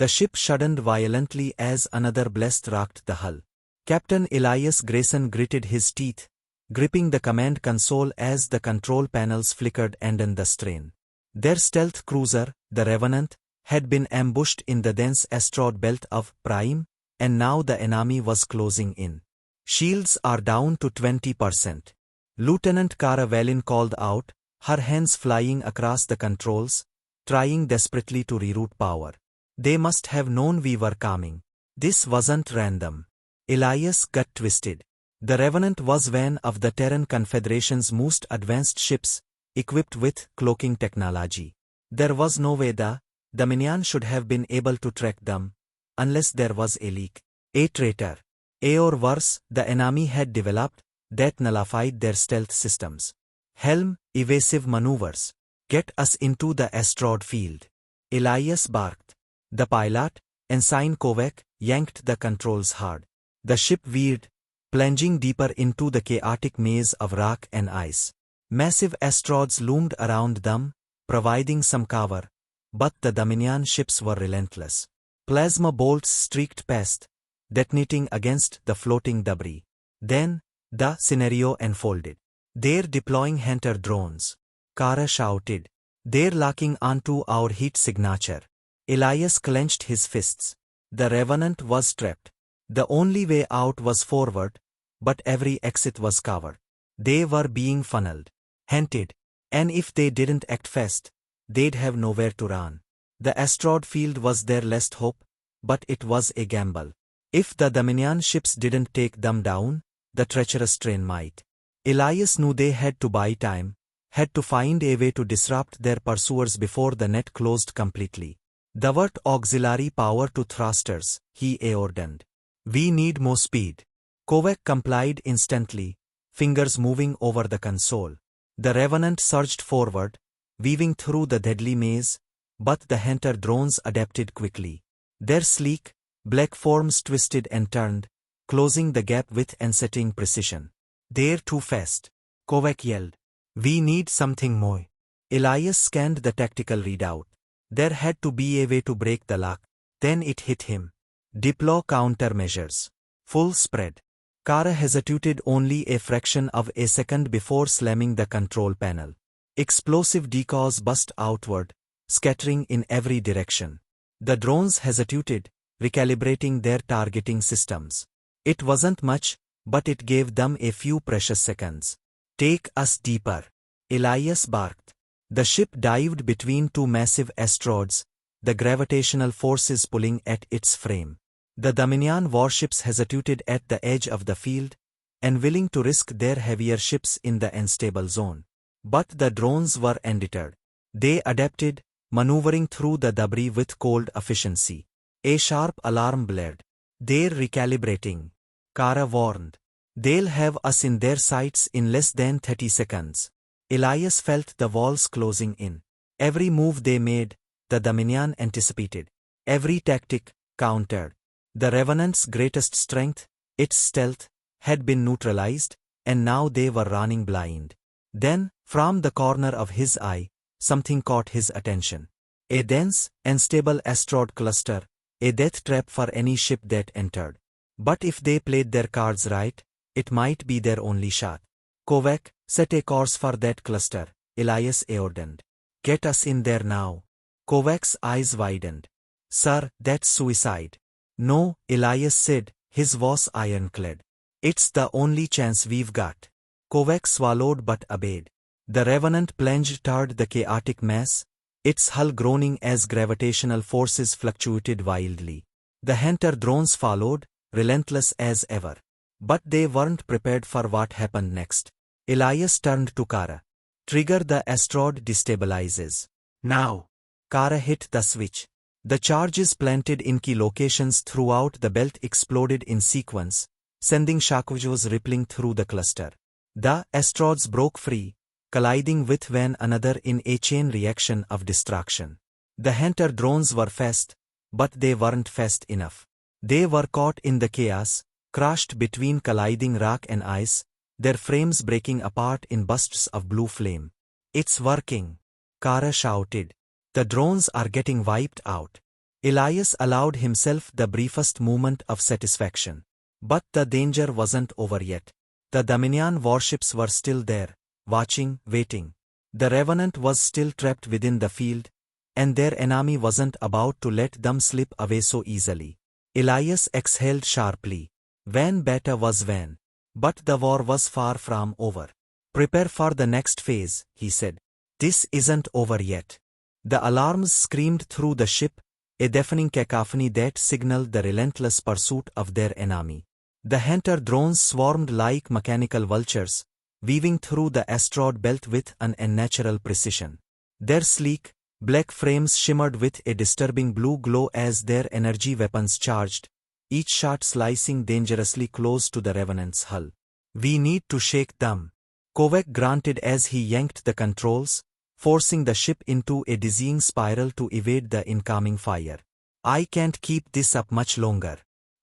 The ship shuddered violently as another blast rocked the hull. Captain Elias Grayson gritted his teeth, gripping the command console as the control panels flickered under the strain. Their stealth cruiser, the Revenant, had been ambushed in the dense asteroid belt of Prime, and now the enemy was closing in. "Shields are down to 20%. Lieutenant Cara Valin called out, her hands flying across the controls, trying desperately to reroute power. "They must have known we were coming. This wasn't random." Elias' gut twisted. The Revenant was one of the Terran Confederation's most advanced ships, equipped with cloaking technology. There was no way the Dominion should have been able to track them, unless there was a leak, a traitor, or worse, the enemy had developed that nullified their stealth systems. "Helm, evasive maneuvers. Get us into the asteroid field." Elias barked. The pilot, Ensign Kovac, yanked the controls hard. The ship veered, plunging deeper into the chaotic maze of rock and ice. Massive asteroids loomed around them, providing some cover, but the Dominion ships were relentless. Plasma bolts streaked past, detonating against the floating debris. Then, the scenario unfolded. "They're deploying hunter drones," Cara shouted. "They're locking onto our heat signature." Elias clenched his fists. The Revenant was trapped. The only way out was forward, but every exit was covered. They were being funneled, hunted, and if they didn't act fast, they'd have nowhere to run. The asteroid field was their last hope, but it was a gamble. If the Dominion ships didn't take them down, the treacherous train might. Elias knew they had to buy time, had to find a way to disrupt their pursuers before the net closed completely. "Divert auxiliary power to thrusters," he ordered. "We need more speed." Kovac complied instantly, fingers moving over the console. The Revenant surged forward, weaving through the deadly maze, but the hunter drones adapted quickly. Their sleek, black forms twisted and turned, closing the gap with unsettling precision. "They're too fast," Kovac yelled. "We need something more." Elias scanned the tactical readout. There had to be a way to break the lock. Then it hit him. Deploy countermeasures. Full spread. Cara hesitated only a fraction of a second before slamming the control panel. Explosive decoys burst outward, scattering in every direction. The drones hesitated, recalibrating their targeting systems. It wasn't much, but it gave them a few precious seconds. "Take us deeper," Elias barked. The ship dived between two massive asteroids, the gravitational forces pulling at its frame. The Dominion warships hesitated at the edge of the field, unwilling to risk their heavier ships in the unstable zone. But the drones were undeterred. They adapted, maneuvering through the debris with cold efficiency. A sharp alarm blared. "They're recalibrating," Cara warned. "They'll have us in their sights in less than 30 seconds. Elias felt the walls closing in. Every move they made, the Dominion anticipated. Every tactic, countered. The Revenant's greatest strength, its stealth, had been neutralized, and now they were running blind. Then, from the corner of his eye, something caught his attention. A dense, unstable asteroid cluster, a death trap for any ship that entered. But if they played their cards right, it might be their only shot. "Kovac, set a course for that cluster," Elias ordered. "Get us in there now." Kovac's eyes widened. "Sir, that's suicide." "No," Elias said, his voice ironclad. "It's the only chance we've got." Kovac swallowed but obeyed. The Revenant plunged toward the chaotic mass, its hull groaning as gravitational forces fluctuated wildly. The hunter drones followed, relentless as ever. But they weren't prepared for what happened next. Elias turned to Cara. "Trigger the asteroid destabilizes." "Now." Cara hit the switch. The charges planted in key locations throughout the belt exploded in sequence, sending shockwaves rippling through the cluster. The asteroids broke free, colliding with one another in a chain reaction of destruction. The hunter drones were fast, but they weren't fast enough. They were caught in the chaos, crushed between colliding rock and ice, their frames breaking apart in bursts of blue flame. "It's working," Cara shouted. "The drones are getting wiped out." Elias allowed himself the briefest moment of satisfaction. But the danger wasn't over yet. The Dominion warships were still there, watching, waiting. The Revenant was still trapped within the field, and their enemy wasn't about to let them slip away so easily. Elias exhaled sharply. Van Beta was van. But the war was far from over. Prepare for the next phase, he said. This isn't over yet. The alarms screamed through the ship, a deafening cacophony that signaled the relentless pursuit of their enemy. The hunter drones swarmed like mechanical vultures, weaving through the asteroid belt with an unnatural precision. Their sleek, black frames shimmered with a disturbing blue glow as their energy weapons charged, each shot slicing dangerously close to the Revenant's hull. We need to shake them, Kovac grunted as he yanked the controls, forcing the ship into a dizzying spiral to evade the incoming fire. I can't keep this up much longer.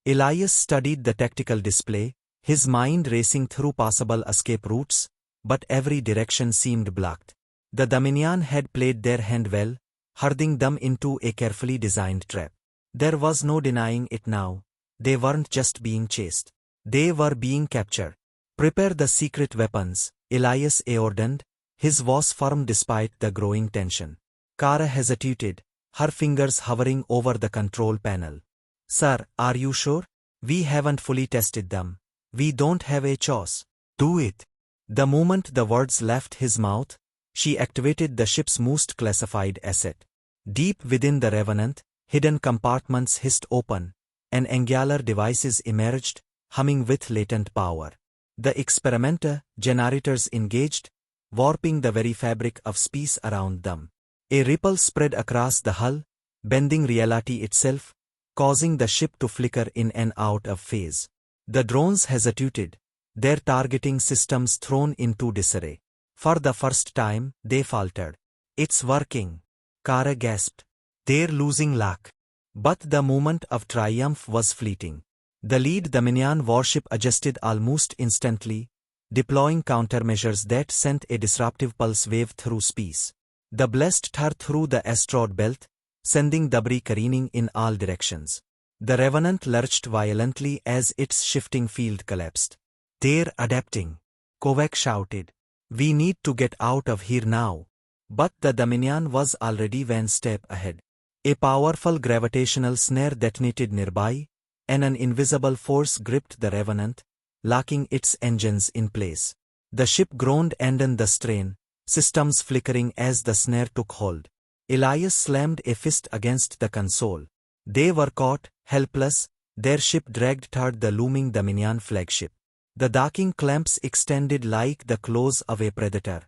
Elias studied the tactical display, his mind racing through possible escape routes, but every direction seemed blocked. The Dominion had played their hand well, herding them into a carefully designed trap. There was no denying it now. They weren't just being chased. They were being captured. Prepare the secret weapons, Elias ordered, his voice firm despite the growing tension. Kara hesitated, her fingers hovering over the control panel. Sir, are you sure? We haven't fully tested them. We don't have a choice. Do it. The moment the words left his mouth, she activated the ship's most classified asset. Deep within the Revenant, hidden compartments hissed open, and angular devices emerged, humming with latent power. The experimenter generators engaged, warping the very fabric of space around them. A ripple spread across the hull, bending reality itself, causing the ship to flicker in and out of phase. The drones hesitated, their targeting systems thrown into disarray. For the first time, they faltered. It's working, Kara gasped. They're losing luck. But the moment of triumph was fleeting. The lead Dominion warship adjusted almost instantly, deploying countermeasures that sent a disruptive pulse wave through space. The blast tore through the asteroid belt, sending debris careening in all directions. The Revenant lurched violently as its shifting field collapsed. They're adapting, Kovac shouted. We need to get out of here now. But the Dominion was already one step ahead. A powerful gravitational snare detonated nearby, and an invisible force gripped the Revenant, locking its engines in place. The ship groaned under the strain, systems flickering as the snare took hold. Elias slammed a fist against the console. They were caught, helpless, their ship dragged toward the looming Dominion flagship. The docking clamps extended like the claws of a predator,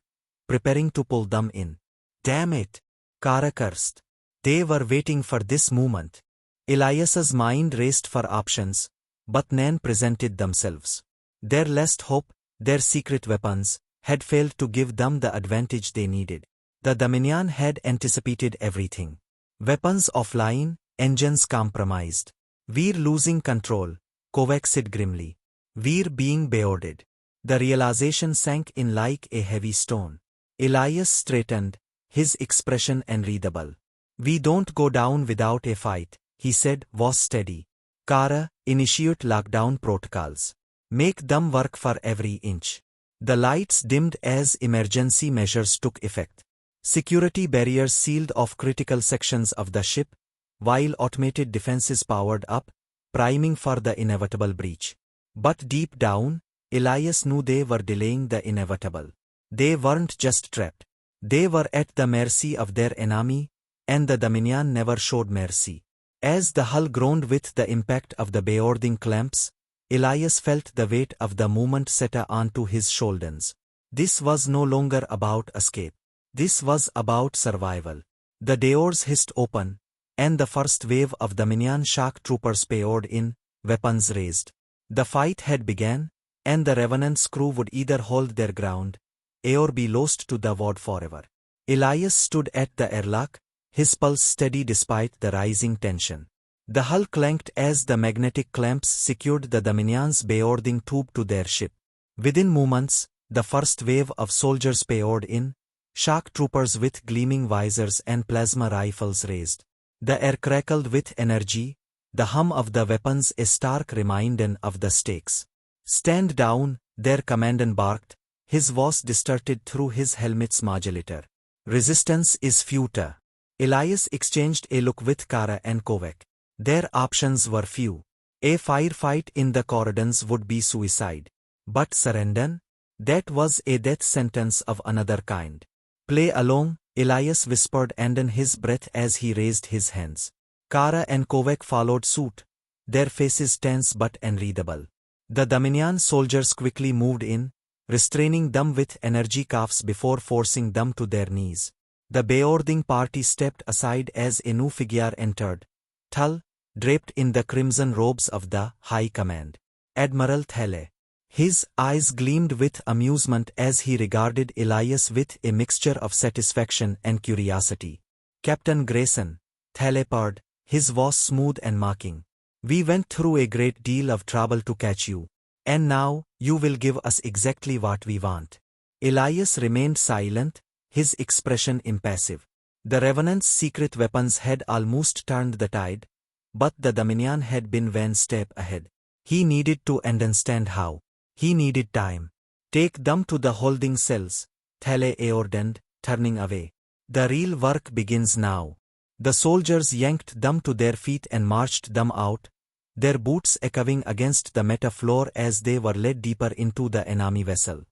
preparing to pull them in. Damn it! Kara cursed. They were waiting for this moment. Elias's mind raced for options, but none presented themselves. Their last hope, their secret weapons, had failed to give them the advantage they needed. The Dominion had anticipated everything. Weapons offline, engines compromised. We're losing control, Kovac said grimly. We're being boarded. The realization sank in like a heavy stone. Elias straightened, his expression unreadable. We don't go down without a fight, he said, was steady. Kara, initiate lockdown protocols. Make them work for every inch. The lights dimmed as emergency measures took effect. Security barriers sealed off critical sections of the ship, while automated defenses powered up, priming for the inevitable breach. But deep down, Elias knew they were delaying the inevitable. They weren't just trapped. They were at the mercy of their enemy, and the Dominion never showed mercy. As the hull groaned with the impact of the boarding clamps, Elias felt the weight of the moment settle onto his shoulders. This was no longer about escape. This was about survival. The doors hissed open, and the first wave of Dominion shock troopers poured in, weapons raised. The fight had begun, and the Revenant's crew would either hold their ground, or be lost to the void forever. Elias stood at the airlock, his pulse steady despite the rising tension. The hull clanked as the magnetic clamps secured the Dominion's boarding tube to their ship. Within moments, the first wave of soldiers poured in, shock troopers with gleaming visors and plasma rifles raised. The air crackled with energy, the hum of the weapons a stark reminder of the stakes. "Stand down," their commandant barked, his voice distorted through his helmet's modulator. "Resistance is futile." Elias exchanged a look with Kara and Kovac. Their options were few. A firefight in the corridors would be suicide. But surrender? That was a death sentence of another kind. "Play along," Elias whispered under his breath as he raised his hands. Kara and Kovac followed suit, their faces tense but unreadable. The Dominion soldiers quickly moved in, restraining them with energy cuffs before forcing them to their knees. The boarding party stepped aside as a new figure entered. Thal, draped in the crimson robes of the High Command. Admiral Thalor. His eyes gleamed with amusement as he regarded Elias with a mixture of satisfaction and curiosity. "Captain Grayson," Thalor purred, his voice smooth and mocking. "We went through a great deal of trouble to catch you. And now, you will give us exactly what we want." Elias remained silent, his expression impassive. The Revenant's secret weapons had almost turned the tide, but the Dominion had been one step ahead. He needed to understand how. He needed time. "Take them to the holding cells," Thalor ordered, turning away. "The real work begins now." The soldiers yanked them to their feet and marched them out, their boots echoing against the metal floor as they were led deeper into the enemy vessel.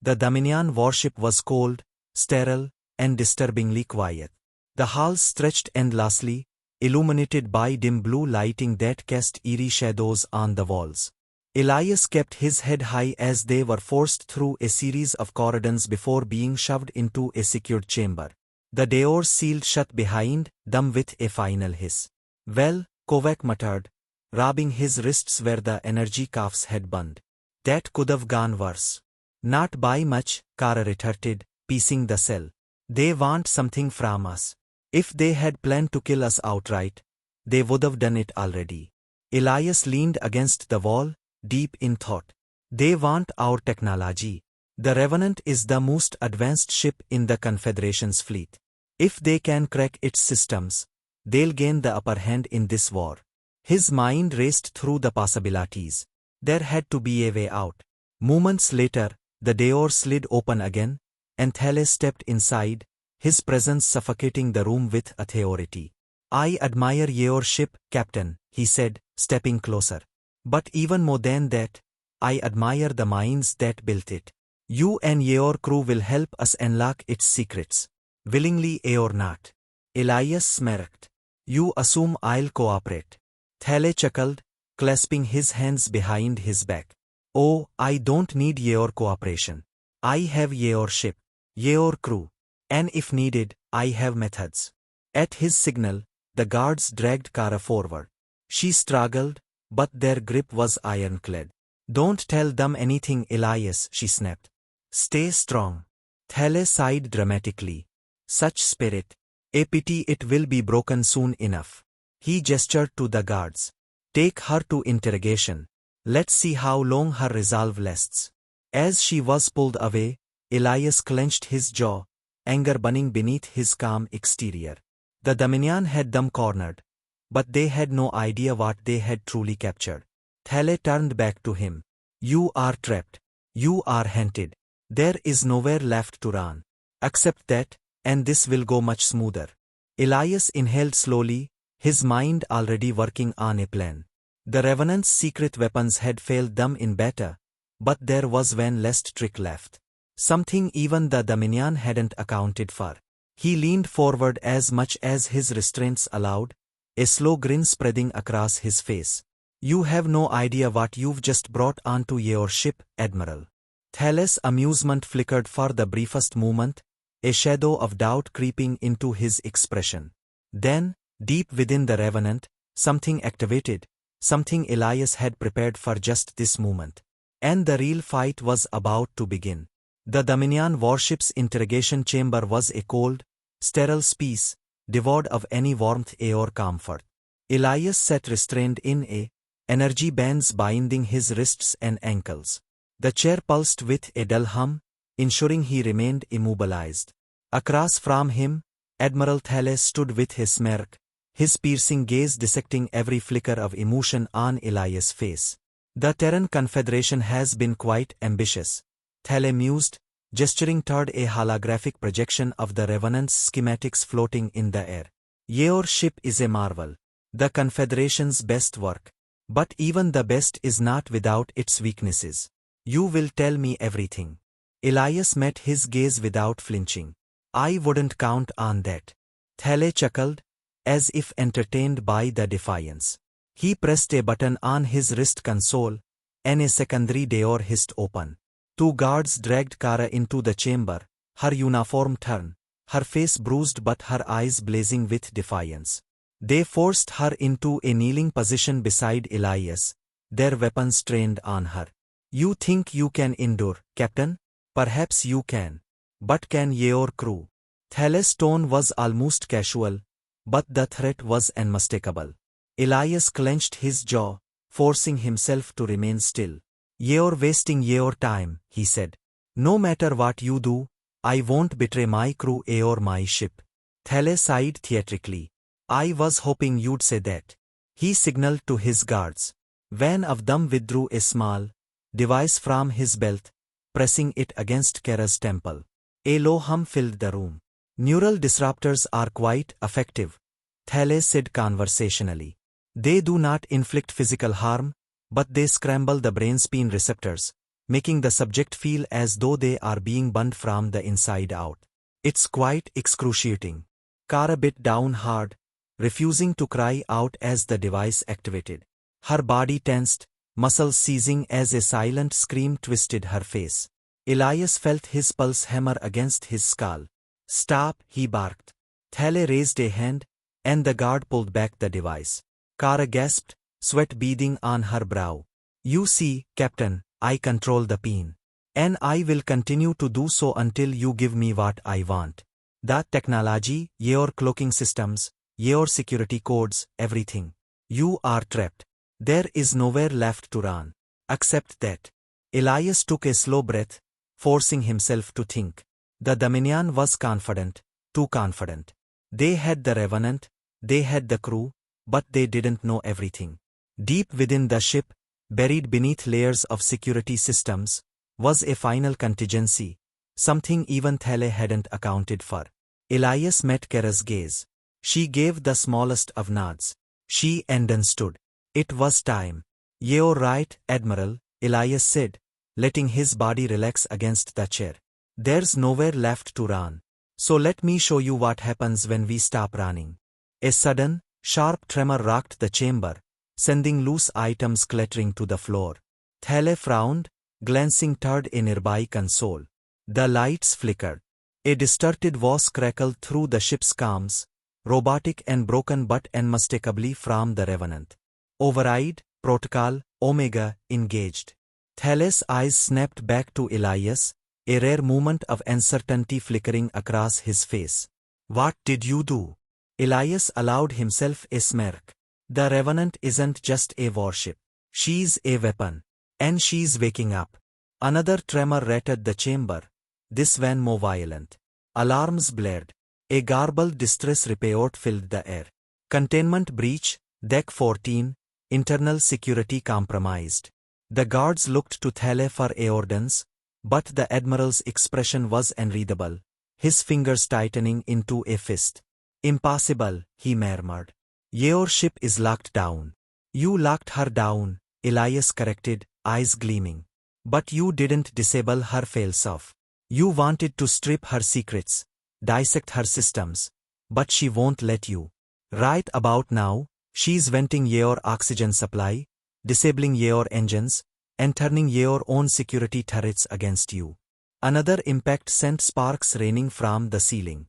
The Dominion warship was cold, sterile, and disturbingly quiet. The hull stretched endlessly, illuminated by dim blue lighting that cast eerie shadows on the walls. Elias kept his head high as they were forced through a series of corridors before being shoved into a secured chamber. The doors sealed shut behind them with a final hiss. "Well," Kovac muttered, rubbing his wrists where the energy cuffs had burned. "That could have gone worse." "Not by much," Kara retorted, piecing the cell. "They want something from us. If they had planned to kill us outright, they would have done it already." Elias leaned against the wall, deep in thought. "They want our technology. The Revenant is the most advanced ship in the Confederation's fleet. If they can crack its systems, they'll gain the upper hand in this war." His mind raced through the possibilities. There had to be a way out. Moments later, the door slid open again, and Thalor stepped inside, his presence suffocating the room with authority. "I admire your ship, Captain," he said, stepping closer. "But even more than that, I admire the minds that built it. You and your crew will help us unlock its secrets. Willingly or not." Elias smirked. "You assume I'll cooperate." Thalor chuckled, clasping his hands behind his back. "Oh, I don't need your cooperation. I have your ship, your crew, and if needed, I have methods." At his signal, the guards dragged Kara forward. She struggled, but their grip was ironclad. "Don't tell them anything, Elias," she snapped. "Stay strong." Thalor sighed dramatically. "Such spirit. A pity it will be broken soon enough." He gestured to the guards. "Take her to interrogation. Let's see how long her resolve lasts." As she was pulled away, Elias clenched his jaw, anger burning beneath his calm exterior. The Dominion had them cornered, but they had no idea what they had truly captured. Thalor turned back to him. "You are trapped. You are hunted. There is nowhere left to run. Accept that, and this will go much smoother." Elias inhaled slowly, his mind already working on a plan. The Revenant's secret weapons had failed them in battle, but there was one last trick left. Something even the Dominion hadn't accounted for. He leaned forward as much as his restraints allowed, a slow grin spreading across his face. "You have no idea what you've just brought onto your ship, Admiral." Thalor's amusement flickered for the briefest moment, a shadow of doubt creeping into his expression. Then, deep within the Revenant, something activated, something Elias had prepared for just this moment. And the real fight was about to begin. The Dominion warship's interrogation chamber was a cold, sterile space, devoid of any warmth or comfort. Elias sat restrained in a energy bands binding his wrists and ankles. The chair pulsed with a dull hum, ensuring he remained immobilized. Across from him, Admiral Thalor stood with his smirk, his piercing gaze dissecting every flicker of emotion on Elias' face. The Terran Confederation has been quite ambitious, Thalor mused, gesturing toward a holographic projection of the Revenant's schematics floating in the air. Your ship is a marvel, the Confederation's best work. But even the best is not without its weaknesses. You will tell me everything. Elias met his gaze without flinching. I wouldn't count on that. Thalor chuckled, as if entertained by the defiance. He pressed a button on his wrist console, and a secondary door hissed open. 2 guards dragged Kara into the chamber, her uniform torn, her face bruised but her eyes blazing with defiance. They forced her into a kneeling position beside Elias, their weapons trained on her. You think you can endure, Captain? Perhaps you can. But can your crew? Thalor's tone was almost casual, but the threat was unmistakable. Elias clenched his jaw, forcing himself to remain still. You're wasting your time, he said. No matter what you do, I won't betray my crew or my ship. Thalor sighed theatrically. I was hoping you'd say that. He signaled to his guards. One of them withdrew a small device from his belt, pressing it against Kara's temple. A low hum filled the room. Neural disruptors are quite effective, Thalor said conversationally. They do not inflict physical harm, but they scramble the brain's pain receptors, making the subject feel as though they are being burned from the inside out. It's quite excruciating. Kara bit down hard, refusing to cry out as the device activated. Her body tensed, muscles seizing as a silent scream twisted her face. Elias felt his pulse hammer against his skull. Stop, he barked. Thalor raised a hand, and the guard pulled back the device. Kara gasped, sweat beading on her brow. You see, Captain, I control the pain. And I will continue to do so until you give me what I want. That technology, your cloaking systems, your security codes, everything. You are trapped. There is nowhere left to run. Accept that. Elias took a slow breath, forcing himself to think. The Dominion was confident, too confident. They had the Revenant, they had the crew, but they didn't know everything. Deep within the ship, buried beneath layers of security systems, was a final contingency, something even Thalor hadn't accounted for. Elias met Kara's gaze. She gave the smallest of nods. She understood. It was time. You're right, Admiral, Elias said, letting his body relax against the chair. There's nowhere left to run. So let me show you what happens when we stop running. A sudden, sharp tremor rocked the chamber, sending loose items clattering to the floor. Thalor frowned, glancing toward a nearby console. The lights flickered. A distorted voice crackled through the ship's comms, robotic and broken but unmistakably from the Revenant. Override, protocol, Omega, engaged. Thalor's eyes snapped back to Elias, a rare moment of uncertainty flickering across his face. What did you do? Elias allowed himself a smirk. The Revenant isn't just a warship. She's a weapon. And she's waking up. Another tremor rattled the chamber, this one more violent. Alarms blared. A garbled distress report filled the air. Containment breach, Deck 14, internal security compromised. The guards looked to Thalor for orders, but the Admiral's expression was unreadable, his fingers tightening into a fist. Impossible, he murmured. Your ship is locked down. You locked her down, Elias corrected, eyes gleaming. But you didn't disable her failsafe. You wanted to strip her secrets, dissect her systems. But she won't let you. Right about now, she's venting your oxygen supply, disabling your engines, and turning your own security turrets against you. Another impact sent sparks raining from the ceiling.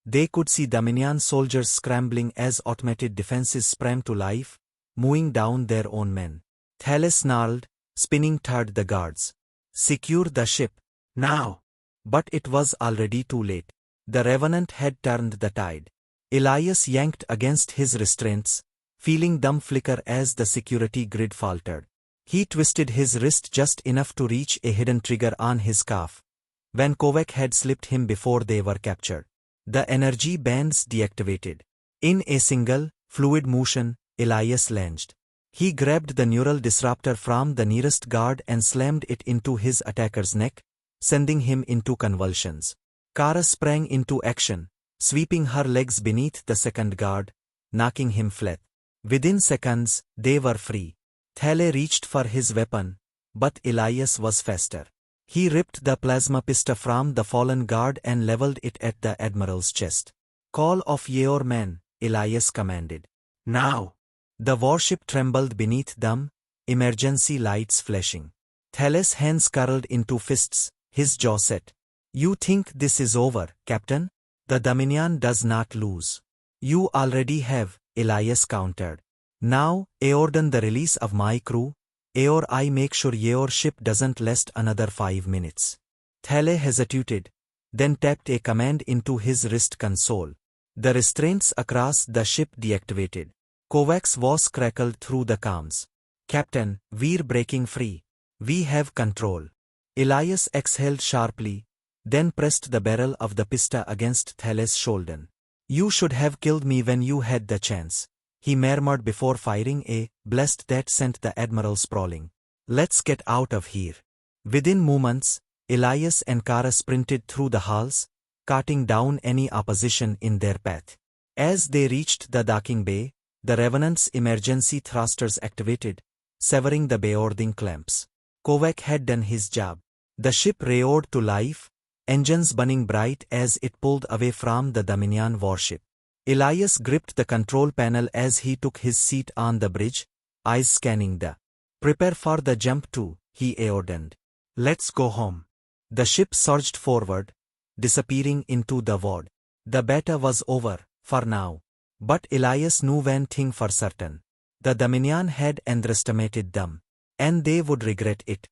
They could see Dominion soldiers scrambling as automated defenses sprang to life, mowing down their own men. Thalor snarled, spinning toward the guards. Secure the ship. Now! But it was already too late. The Revenant had turned the tide. Elias yanked against his restraints, feeling them flicker as the security grid faltered. He twisted his wrist just enough to reach a hidden trigger on his cuff. When Kovac had slipped him before they were captured. The energy bands deactivated. In a single, fluid motion, Elias lunged. He grabbed the neural disruptor from the nearest guard and slammed it into his attacker's neck, sending him into convulsions. Kara sprang into action, sweeping her legs beneath the second guard, knocking him flat. Within seconds, they were free. Thalor reached for his weapon, but Elias was faster. He ripped the plasma pistol from the fallen guard and leveled it at the Admiral's chest. "Call off your men," Elias commanded. "Now!" The warship trembled beneath them, emergency lights flashing. Thalor's hands curled into fists, his jaw set. "You think this is over, Captain? The Dominion does not lose. You already have," Elias countered. "Now, order the release of my crew, or I make sure your ship doesn't last another 5 minutes." Thalor hesitated, then tapped a command into his wrist console. The restraints across the ship deactivated. Kovacs' voice crackled through the comms. "Captain, we're breaking free. We have control." Elias exhaled sharply, then pressed the barrel of the pistol against Thalor's shoulder. "You should have killed me when you had the chance," he murmured before firing a blast that sent the Admiral sprawling. "Let's get out of here." Within moments, Elias and Kara sprinted through the halls, cutting down any opposition in their path. As they reached the docking bay, the Revenant's emergency thrusters activated, severing the boarding clamps. Kovac had done his job. The ship roared to life, engines burning bright as it pulled away from the Dominion warship. Elias gripped the control panel as he took his seat on the bridge, eyes scanning the. "Prepare for the jump too," he ordered. "Let's go home." The ship surged forward, disappearing into the void. The battle was over, for now. But Elias knew one thing for certain. The Dominion had underestimated them, and they would regret it.